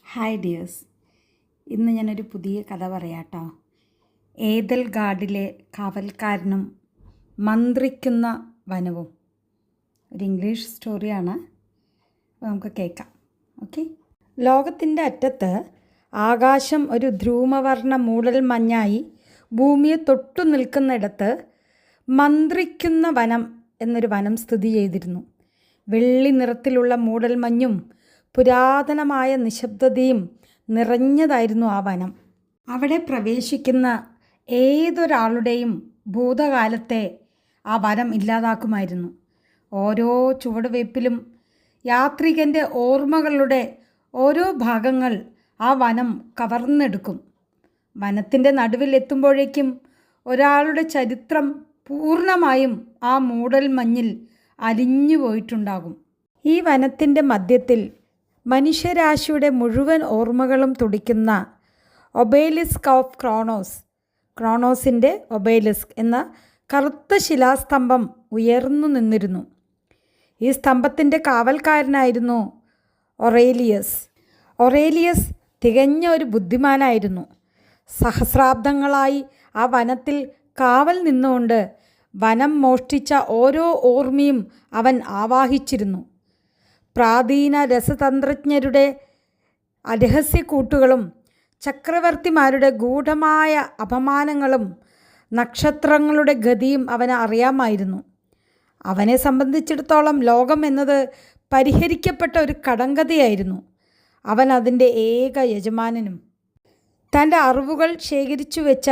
Hi dears, ഇന്ന് ഞാനൊരു പുതിയ കഥ പറയാട്ടോ. ഏദൽഗാർഡിലെ കാവൽക്കാരനും മന്ത്രിക്കുന്ന വനവും. ഒരു ഇംഗ്ലീഷ് സ്റ്റോറിയാണ്, നമുക്ക് കേൾക്കാം. ഓക്കെ. ലോകത്തിൻ്റെ അറ്റത്ത് ആകാശം ഒരു ധ്രുവവർണ്ണ മൂടൽ മഞ്ഞായി ഭൂമിയെ തൊട്ടു നിൽക്കുന്നിടത്ത് മന്ത്രിക്കുന്ന വനം എന്നൊരു വനം സ്ഥിതി ചെയ്തിരുന്നു. വെള്ളി നിറത്തിലുള്ള മൂടൽമഞ്ഞും പുരാതനമായ നിശബ്ദതയും നിറഞ്ഞതായിരുന്നു ആ വനം. അവിടെ പ്രവേശിക്കുന്ന ഏതൊരാളുടെയും ഭൂതകാലത്തെ ആ വനം ഇല്ലാതാക്കുമായിരുന്നു. ഓരോ ചുവടുവയ്പ്പിലും യാത്രികൻ്റെ ഓർമ്മകളുടെ ഓരോ ഭാഗങ്ങൾ ആ വനം കവർന്നെടുക്കും. വനത്തിൻ്റെ നടുവിൽ എത്തുമ്പോഴേക്കും ഒരാളുടെ ചരിത്രം പൂർണ്ണമായും ആ മൂടൽമഞ്ഞിൽ അലിഞ്ഞു പോയിട്ടുണ്ടാകും. ഈ വനത്തിൻ്റെ മധ്യത്തിൽ മനുഷ്യരാശിയുടെ മുഴുവൻ ഓർമ്മകളും തുടിക്കുന്ന ഒബേലിസ്ക് ഓഫ് ക്രോണോസിൻ്റെ ഒബേലിസ്ക് എന്ന കറുത്ത ശിലാസ്തംഭം ഉയർന്നു നിന്നിരുന്നു. ഈ സ്തംഭത്തിൻ്റെ കാവൽക്കാരനായിരുന്നു ഒറേലിയസ് തികഞ്ഞ ഒരു ബുദ്ധിമാനായിരുന്നു. സഹസ്രാബ്ദങ്ങളായി ആ വനത്തിൽ കാവൽ നിന്നുകൊണ്ട് വനം മോഷ്ടിച്ച ഓരോ ഓർമ്മയും അവൻ ആവാഹിച്ചിരുന്നു. പ്രാചീന രസതന്ത്രജ്ഞരുടെ രഹസ്യക്കൂട്ടുകളും ചക്രവർത്തിമാരുടെ ഗൂഢമായ അപമാനങ്ങളും നക്ഷത്രങ്ങളുടെ ഗതിയും അവന് അറിയാമായിരുന്നു. അവനെ സംബന്ധിച്ചിടത്തോളം ലോകം എന്നത് പരിഹരിക്കപ്പെട്ട ഒരു കടങ്കഥയായിരുന്നു. അവൻ അതിൻ്റെ ഏക യജമാനനും. തൻ്റെ അറിവുകൾ ശേഖരിച്ചു വെച്ച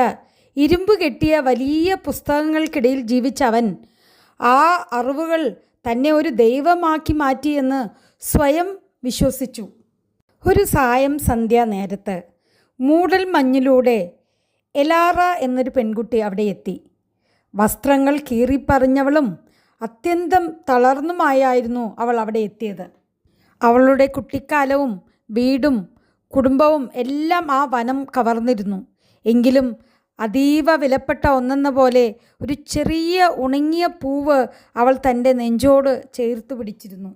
ഇരുമ്പ് കെട്ടിയ വലിയ പുസ്തകങ്ങൾക്കിടയിൽ ജീവിച്ച അവൻ ആ അറിവുകൾ തന്നെ ഒരു ദൈവമാക്കി മാറ്റിയെന്ന് സ്വയം വിശ്വസിച്ചു. ഒരു സായം സന്ധ്യാ നേരത്ത് മൂടൽ മഞ്ഞിലൂടെ എലാറ എന്നൊരു പെൺകുട്ടി അവിടെ എത്തി. വസ്ത്രങ്ങൾ കീറിപ്പറിഞ്ഞവളും അത്യന്തം തളർന്നുമായിരുന്നു അവൾ അവിടെ എത്തിയത്. അവളുടെ കുട്ടിക്കാലവും വീടും കുടുംബവും എല്ലാം ആ വനം കവർന്നിരുന്നു. എങ്കിലും അതീവ വിലപ്പെട്ട ഒന്നെന്ന പോലെ ഒരു ചെറിയ ഉണങ്ങിയ പൂവ് അവൾ തൻ്റെ നെഞ്ചോട് ചേർത്ത് പിടിച്ചിരുന്നു.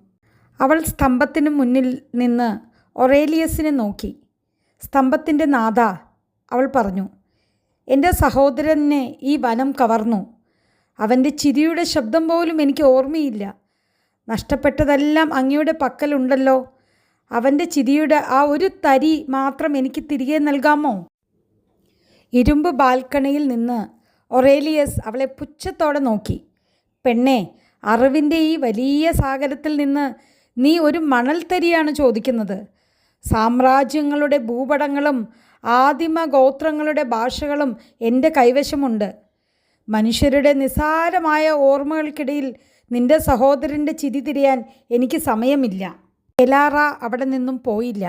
അവൾ സ്തംഭത്തിന് മുന്നിൽ നിന്ന് ഒറേലിയസിനെ നോക്കി. സ്തംഭത്തിൻ്റെ നാഥ, അവൾ പറഞ്ഞു, എൻ്റെ സഹോദരനെ ഈ വനം കവർന്നു. അവൻ്റെ ചിരിയുടെ ശബ്ദം പോലും എനിക്ക് ഓർമ്മയില്ല. നഷ്ടപ്പെട്ടതെല്ലാം അങ്ങയുടെ പക്കലുണ്ടല്ലോ. അവൻ്റെ ചിരിയുടെ ആ ഒരു തരി മാത്രം എനിക്ക് തിരികെ നൽകാമോ? ഇരുമ്പ് ബാൽക്കണിയിൽ നിന്ന് ഒറേലിയസ് അവളെ പുച്ഛത്തോടെ നോക്കി. പെണ്ണെ, അറിവിൻ്റെ ഈ വലിയ സാഗരത്തിൽ നിന്ന് നീ ഒരു മണൽത്തരിയാണ് ചോദിക്കുന്നത്. സാമ്രാജ്യങ്ങളുടെ ഭൂപടങ്ങളും ആദിമ ഗോത്രങ്ങളുടെ ഭാഷകളും എൻ്റെ കൈവശമുണ്ട്. മനുഷ്യരുടെ നിസ്സാരമായ ഓർമ്മകൾക്കിടയിൽ നിൻ്റെ സഹോദരൻ്റെ ചിരി തിരിയാൻ എനിക്ക് സമയമില്ല. എലാറ അവിടെ നിന്നും പോയില്ല.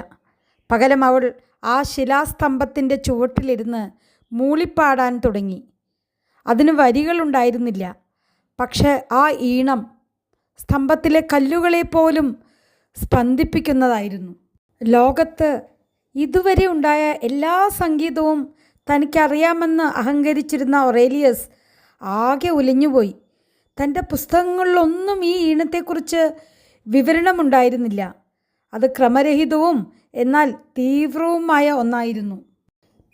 പകരം അവൾ ആ ശിലാസ്തംഭത്തിൻ്റെ ചുവട്ടിലിരുന്ന് മൂളിപ്പാടാൻ തുടങ്ങി. അതിന് വരികളുണ്ടായിരുന്നില്ല. പക്ഷെ ആ ഈണം സ്തംഭത്തിലെ കല്ലുകളെപ്പോലും സ്പന്ദിപ്പിക്കുന്നതായിരുന്നു. ലോകത്ത് ഇതുവരെ ഉണ്ടായ എല്ലാ സംഗീതവും തനിക്കറിയാമെന്ന് അഹങ്കരിച്ചിരുന്ന ഒറേലിയസ് ആകെ ഉലഞ്ഞുപോയി. തൻ്റെ പുസ്തകങ്ങളിലൊന്നും ഈ ഈണത്തെക്കുറിച്ച് വിവരണമുണ്ടായിരുന്നില്ല. അത് ക്രമരഹിതവും എന്നാൽ തീവ്രവുമായ ഒന്നായിരുന്നു.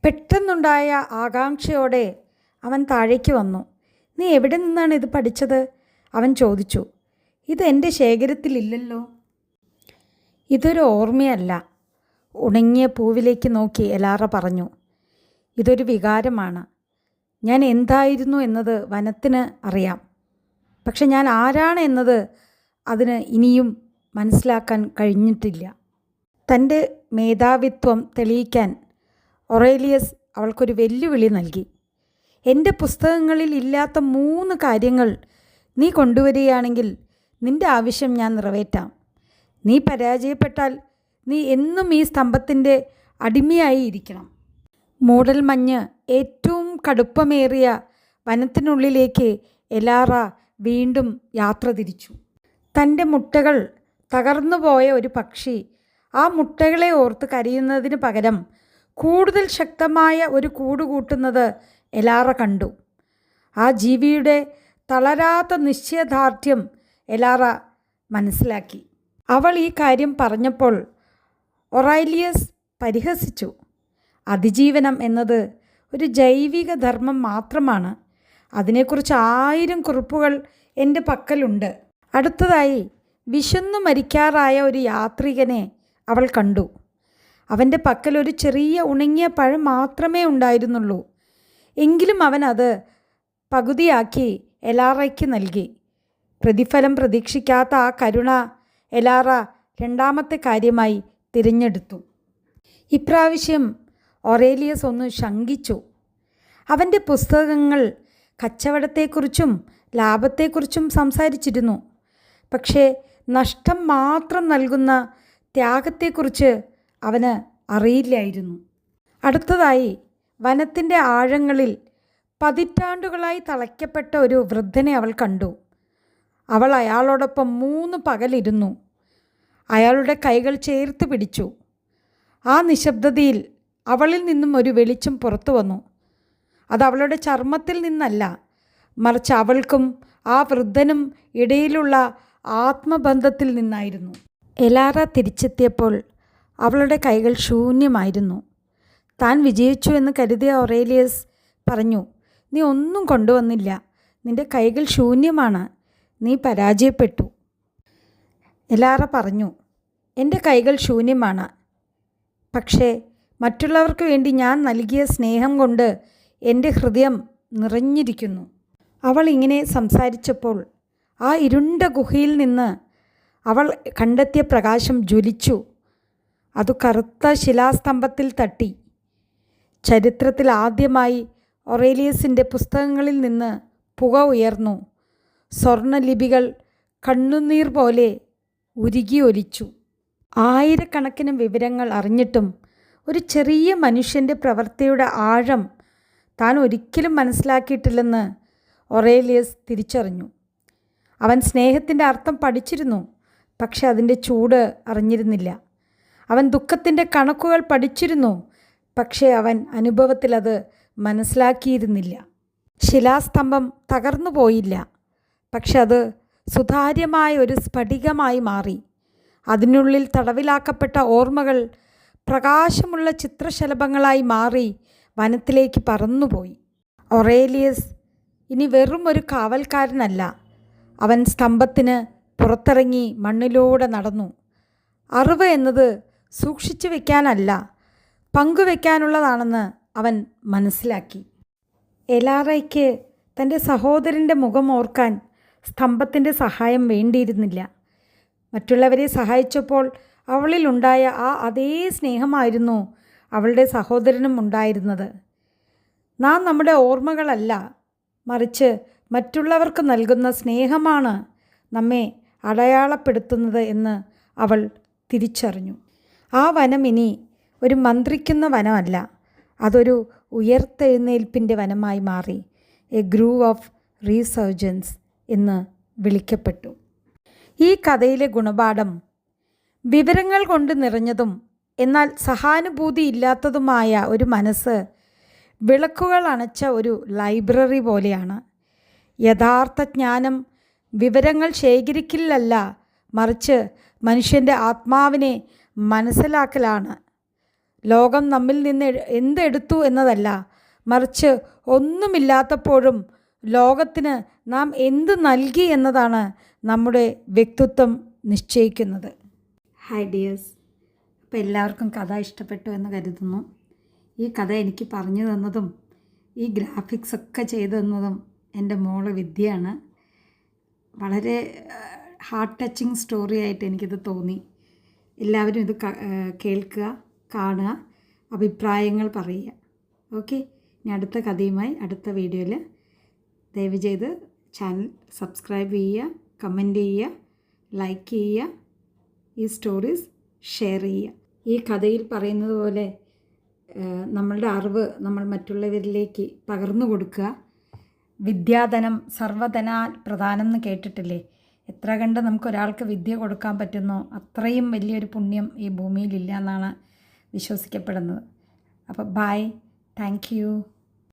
പെട്ടെന്നുണ്ടായ ആകാംക്ഷയോടെ അവൻ താഴേക്ക് വന്നു. നീ എവിടെ നിന്നാണ് ഇത് പഠിച്ചത്? അവൻ ചോദിച്ചു. ഇത് എൻ്റെ ശേഖരത്തിലില്ലല്ലോ. ഇതൊരു ഓർമ്മയല്ല. ഉണങ്ങിയ പൂവിലേക്ക് നോക്കി എലാറ പറഞ്ഞു. ഇതൊരു വികാരമാണ്. ഞാൻ എന്തായിരുന്നു എന്നത് വനത്തിന് അറിയാം. പക്ഷെ ഞാൻ ആരാണ് എന്നത് അതിന് ഇനിയും മനസ്സിലാക്കാൻ കഴിഞ്ഞിട്ടില്ല. തൻ്റെ മേധാവിത്വം തെളിയിക്കാൻ ഒറേലിയസ് അവൾക്കൊരു വെല്ലുവിളി നൽകി. എൻ്റെ പുസ്തകങ്ങളിൽ ഇല്ലാത്ത 3 കാര്യങ്ങൾ നീ കൊണ്ടുവരികയാണെങ്കിൽ നിൻ്റെ ആവശ്യം ഞാൻ നിറവേറ്റാം. നീ പരാജയപ്പെട്ടാൽ നീ എന്നും ഈ സ്തംഭത്തിൻ്റെ അടിമയായി ഇരിക്കണം. മൂടൽമഞ്ഞ് ഏറ്റവും കടുപ്പമേറിയ വനത്തിനുള്ളിലേക്ക് എലാറ വീണ്ടും യാത്ര തിരിച്ചു. തൻ്റെ മുട്ടകൾ തകർന്നുപോയ ഒരു പക്ഷി ആ മുട്ടകളെ ഓർത്ത് കരയുന്നതിന് പകരം കൂടുതൽ ശക്തമായ ഒരു കൂട് കൂട്ടുന്നത് എലാറ കണ്ടു. ആ ജീവിയുടെ തളരാത്ത നിശ്ചയദാർഢ്യം എലാറ മനസ്സിലാക്കി. അവൾ ഈ കാര്യം പറഞ്ഞപ്പോൾ ഒറേലിയസ് പരിഹസിച്ചു. അതിജീവനം എന്നത് ഒരു ജൈവിക ധർമ്മം മാത്രമാണ്. അതിനെക്കുറിച്ച് 1000 കുറിപ്പുകൾ എൻ്റെ പക്കലുണ്ട്. അടുത്തതായി വിശന്നു മരിക്കാറായ ഒരു യാത്രികനെ അവൾ കണ്ടു. അവൻ്റെ പക്കൽ ഒരു ചെറിയ ഉണങ്ങിയ പഴം മാത്രമേ ഉണ്ടായിരുന്നുള്ളൂ. എങ്കിലും അവൻ അത് പകുതിയാക്കി എലാറയ്ക്ക് നൽകി. പ്രതിഫലം പ്രതീക്ഷിക്കാത്ത ആ കരുണ എലാറ രണ്ടാമത്തെ കാര്യമായി തിരഞ്ഞെടുത്തു. ഇപ്രാവശ്യം ഒറേലിയസ് ഒന്ന് ശങ്കിച്ചു. അവൻ്റെ പുസ്തകങ്ങൾ കച്ചവടത്തെക്കുറിച്ചും ലാഭത്തെക്കുറിച്ചും സംസാരിച്ചിരുന്നു. പക്ഷേ നഷ്ടം മാത്രം നൽകുന്ന ത്യാഗത്തെക്കുറിച്ച് അവന് അറിയില്ലായിരുന്നു. അടുത്തതായി വനത്തിൻ്റെ ആഴങ്ങളിൽ പതിറ്റാണ്ടുകളായി തളയ്ക്കപ്പെട്ട ഒരു വൃദ്ധനെ അവൾ കണ്ടു. അവൾ അയാളോടൊപ്പം 3 പകലിരുന്നു. അയാളുടെ കൈകൾ ചേർത്ത് പിടിച്ചു. ആ നിശബ്ദതയിൽ അവളിൽ നിന്നും ഒരു വെളിച്ചം പുറത്തു വന്നു. അത് അവളുടെ ചർമ്മത്തിൽ നിന്നല്ല, മറിച്ച് അവൾക്കും ആ വൃദ്ധനും ഇടയിലുള്ള ആത്മബന്ധത്തിൽ നിന്നായിരുന്നു. എലാറ തിരിച്ചെത്തിയപ്പോൾ അവളുടെ കൈകൾ ശൂന്യമായിരുന്നു. താൻ വിജയിച്ചു എന്ന് കരുതിയ ഒറേലിയസ് പറഞ്ഞു, നീ ഒന്നും കൊണ്ടുവന്നില്ല. നിന്റെ കൈകൾ ശൂന്യമാണ്. നീ പരാജയപ്പെട്ടു. എലാറ പറഞ്ഞു, എൻ്റെ കൈകൾ ശൂന്യമാണ്. പക്ഷേ മറ്റുള്ളവർക്ക് വേണ്ടി ഞാൻ നൽകിയ സ്നേഹം കൊണ്ട് എൻ്റെ ഹൃദയം നിറഞ്ഞിരിക്കുന്നു. അവൾ ഇങ്ങനെ സംസാരിച്ചപ്പോൾ ആ ഇരുണ്ട ഗുഹയിൽ നിന്ന് അവൾ കണ്ടെത്തിയ പ്രകാശം ജ്വലിച്ചു. അത് കറുത്ത ശിലാസ്തംഭത്തിൽ തട്ടി. ചരിത്രത്തിൽ ആദ്യമായി ഒറേലിയസിൻ്റെ പുസ്തകങ്ങളിൽ നിന്ന് പുക ഉയർന്നു. സ്വർണ്ണലിപികൾ കണ്ണുനീർ പോലെ ഉരുകി ഒലിച്ചു. 1000കണക്കിന് വിവരങ്ങൾ അറിഞ്ഞിട്ടും ഒരു ചെറിയ മനുഷ്യൻ്റെ പ്രവൃത്തിയുടെ ആഴം താൻ ഒരിക്കലും മനസ്സിലാക്കിയിട്ടില്ലെന്ന് ഒറേലിയസ് തിരിച്ചറിഞ്ഞു. അവൻ സ്നേഹത്തിൻ്റെ അർത്ഥം പഠിച്ചിരുന്നു, പക്ഷെ അതിൻ്റെ ചൂട് അറിഞ്ഞിരുന്നില്ല. അവൻ ദുഃഖത്തിൻ്റെ കണക്കുകൾ പഠിച്ചിരുന്നു, പക്ഷേ അവൻ അനുഭവത്തിൽ അത് മനസ്സിലാക്കിയിരുന്നില്ല. ശിലാസ്തംഭം തകർന്നു പോയില്ല, പക്ഷെ അത് സുതാര്യമായ ഒരു സ്ഫടികമായി മാറി. അതിനുള്ളിൽ തടവിലാക്കപ്പെട്ട ഓർമ്മകൾ പ്രകാശമുള്ള ചിത്രശലഭങ്ങളായി മാറി വനത്തിലേക്ക് പറന്നുപോയി. ഒറേലിയസ് ഇനി വെറും ഒരു കാവൽക്കാരനല്ല. അവൻ സ്തംഭത്തിന് പുറത്തിറങ്ങി മണ്ണിലൂടെ നടന്നു. അറിവ് എന്നത് സൂക്ഷിച്ചു വയ്ക്കാനല്ല, പങ്കുവയ്ക്കാനുള്ളതാണെന്ന് അവൻ മനസ്സിലാക്കി. എലാറയ്ക്ക് തൻ്റെ സഹോദരൻ്റെ മുഖം ഓർക്കാൻ സ്തംഭത്തിൻ്റെ സഹായം വേണ്ടിയിരുന്നില്ല. മറ്റുള്ളവരെ സഹായിച്ചപ്പോൾ അവളിലുണ്ടായ ആ അതേ സ്നേഹമായിരുന്നു അവളുടെ സഹോദരനും ഉണ്ടായിരുന്നത്. നാം നമ്മുടെ ഓർമ്മകളല്ല, മറിച്ച് മറ്റുള്ളവർക്ക് നൽകുന്ന സ്നേഹമാണ് നമ്മെ അടയാളപ്പെടുത്തുന്നത് എന്ന് അവൾ തിരിച്ചറിഞ്ഞു. ആ വനം ഇനി ഒരു മന്ത്രിക്കുന്ന വനമല്ല, അതൊരു ഉയർത്തെഴുന്നേൽപ്പിൻ്റെ വനമായി മാറി. എ ഗ്രൂവ് ഓഫ് റീസർജൻസ് എന്ന് വിളിക്കപ്പെട്ടു. ഈ കഥയിലെ ഗുണപാഠം വിവരങ്ങൾ കൊണ്ട് നിറഞ്ഞതും എന്നാൽ സഹാനുഭൂതി ഇല്ലാത്തതുമായ ഒരു മനസ്സ് വിളക്കുകൾ അണച്ച ഒരു ലൈബ്രറി പോലെയാണ്. യഥാർത്ഥ ജ്ഞാനം വിവരങ്ങൾ ശേഖരിക്കലല്ല, മറിച്ച് മനുഷ്യൻ്റെ ആത്മാവിനെ മനസ്സിലാക്കലാണ്. ലോകം നമ്മിൽ നിന്ന് എന്തെടുത്തു എന്നതല്ല, മറിച്ച് ഒന്നുമില്ലാത്തപ്പോഴും ലോകത്തിന് നാം എന്ത് നൽകി എന്നതാണ് നമ്മുടെ വ്യക്തിത്വം നിശ്ചയിക്കുന്നത്. ഹായ് ഡിയേഴ്സ്, അപ്പോൾ എല്ലാവർക്കും കഥ ഇഷ്ടപ്പെട്ടു എന്ന് കരുതുന്നു. ഈ കഥ എനിക്ക് പറഞ്ഞു തന്നതും ഈ ഗ്രാഫിക്സ് ഒക്കെ ചെയ്തു തന്നതും എൻ്റെ മോള് വിദ്യയാണ്. വളരെ ഹാർട്ട് ടച്ചിങ് സ്റ്റോറി ആയിട്ട് എനിക്കിത് തോന്നി. എല്ലാവരും ഇത് കേൾക്കുക, കാണുക, അഭിപ്രായങ്ങൾ പറയുക. ഓക്കെ, ഇനി അടുത്ത കഥയുമായി അടുത്ത വീഡിയോയിൽ ദയവ് ചെയ്ത് ചാനൽ സബ്സ്ക്രൈബ് ചെയ്യുക, കമൻറ്റ് ചെയ്യുക, ലൈക്ക് ചെയ്യുക, ഈ സ്റ്റോറീസ് ഷെയർ ചെയ്യുക. ഈ കഥയിൽ പറയുന്നത് പോലെ നമ്മളുടെ അറിവ് നമ്മൾ മറ്റുള്ളവരിലേക്ക് പകർന്നു കൊടുക്കുക. വിദ്യാധനം സർവ്വധനാൽ പ്രധാനം എന്ന് കേട്ടിട്ടില്ലേ? എത്ര കണ്ട് നമുക്കൊരാൾക്ക് വിദ്യ കൊടുക്കാൻ പറ്റുന്നോ അത്രയും വലിയൊരു പുണ്യം ഈ ഭൂമിയിലില്ല എന്നാണ് വിശ്വസിക്കപ്പെടുന്നത്. അപ്പോൾ ബൈ, താങ്ക് യു.